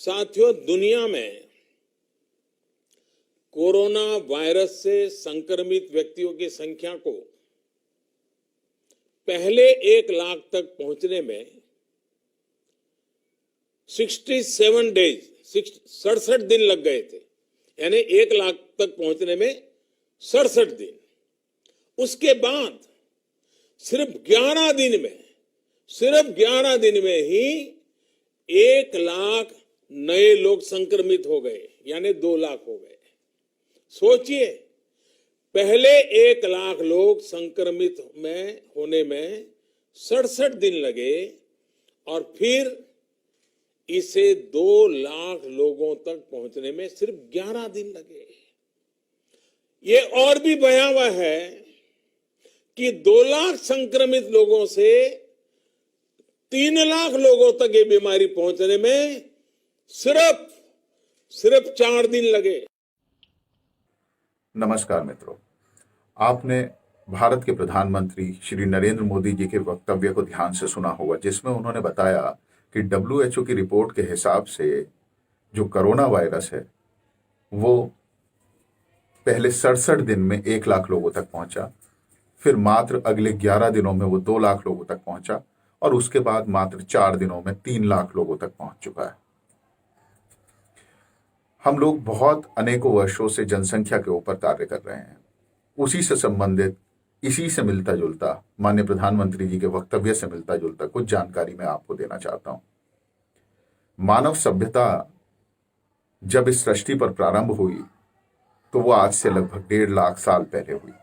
साथियों, दुनिया में कोरोना वायरस से संक्रमित व्यक्तियों की संख्या को पहले 1 लाख तक पहुंचने में 67 डेज 67 दिन लग गए थे। यानी 1 लाख तक पहुंचने में 67 दिन। उसके बाद सिर्फ 11 दिन में ही 1 लाख नए लोग संक्रमित हो गए, यानी 2 लाख हो गए। सोचिए, पहले 1 लाख लोग संक्रमित में होने में 67 दिन लगे और फिर इसे 2 लाख लोगों तक पहुंचने में सिर्फ 11 दिन लगे। ये और भी भयावह है कि 2 लाख संक्रमित लोगों से 3 लाख लोगों तक ये बीमारी पहुंचने में सिर्फ 4 दिन लगे। नमस्कार मित्रों, आपने भारत के प्रधानमंत्री श्री नरेंद्र मोदी जी के वक्तव्य को ध्यान से सुना होगा, जिसमें उन्होंने बताया कि WHO की रिपोर्ट के हिसाब से जो कोरोना वायरस है वो पहले 67 दिन में 1 लाख लोगों तक पहुंचा, फिर मात्र अगले 11 दिनों में वो 2 लाख लोगों तक पहुंचा और उसके बाद मात्र 4 दिनों में 3 लाख लोगों तक पहुंच चुका है। हम लोग बहुत अनेकों वर्षों से जनसंख्या के ऊपर कार्य कर रहे हैं। उसी से संबंधित, इसी से मिलता जुलता, माननीय प्रधानमंत्री जी के वक्तव्य से मिलता जुलता कुछ जानकारी मैं आपको देना चाहता हूं। मानव सभ्यता जब इस सृष्टि पर प्रारंभ हुई तो वो आज से लगभग 1.5 लाख साल पहले हुई।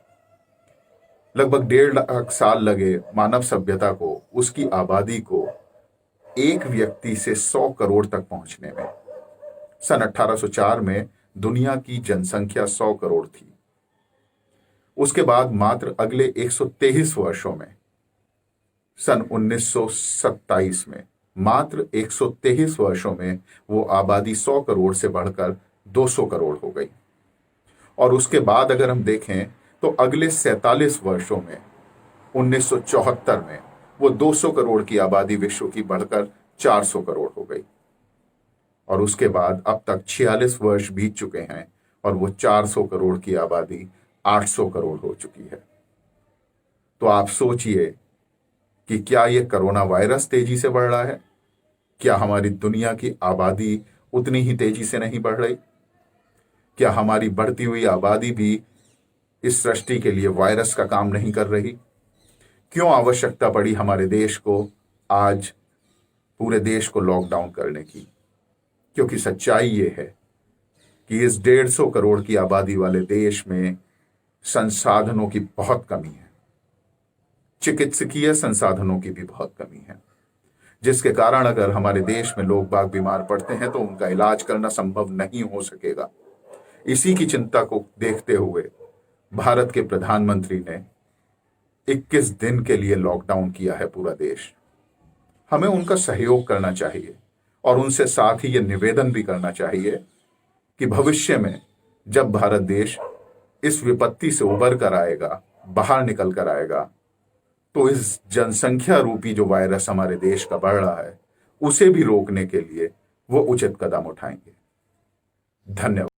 लगभग 1.5 लाख साल लगे मानव सभ्यता को, उसकी आबादी को एक व्यक्ति से 100 करोड़ तक पहुंचने में। सन 1804 में दुनिया की जनसंख्या 100 करोड़ थी। उसके बाद मात्र अगले 123 वर्षों में, सन 1927 में, मात्र 123 वर्षों में वो आबादी 100 करोड़ से बढ़कर 200 करोड़ हो गई। और उसके बाद अगर हम देखें तो अगले 47 वर्षों में, 1974 में, वो 200 करोड़ की आबादी विश्व की बढ़कर 400 करोड़ हो गई। और उसके बाद अब तक 46 वर्ष बीत चुके हैं और वो 400 करोड़ की आबादी 800 करोड़ हो चुकी है। तो आप सोचिए कि क्या ये कोरोना वायरस तेजी से बढ़ रहा है? क्या हमारी दुनिया की आबादी उतनी ही तेजी से नहीं बढ़ रही? क्या हमारी बढ़ती हुई आबादी भी इस सृष्टि के लिए वायरस का काम नहीं कर रही? क्यों आवश्यकता पड़ी हमारे देश को आज पूरे देश को लॉकडाउन करने की? क्योंकि सच्चाई ये है कि इस 150 करोड़ की आबादी वाले देश में संसाधनों की बहुत कमी है, चिकित्सकीय संसाधनों की भी बहुत कमी है, जिसके कारण अगर हमारे देश में लोग बाग बीमार पड़ते हैं तो उनका इलाज करना संभव नहीं हो सकेगा। इसी की चिंता को देखते हुए भारत के प्रधानमंत्री ने 21 दिन के लिए लॉकडाउन किया है पूरा देश। हमें उनका सहयोग करना चाहिए और उनसे साथ ही ये निवेदन भी करना चाहिए कि भविष्य में जब भारत देश इस विपत्ति से उबर कर आएगा, बाहर निकल कर आएगा, तो इस जनसंख्या रूपी जो वायरस हमारे देश का बढ़ रहा है उसे भी रोकने के लिए वो उचित कदम उठाएंगे। धन्यवाद।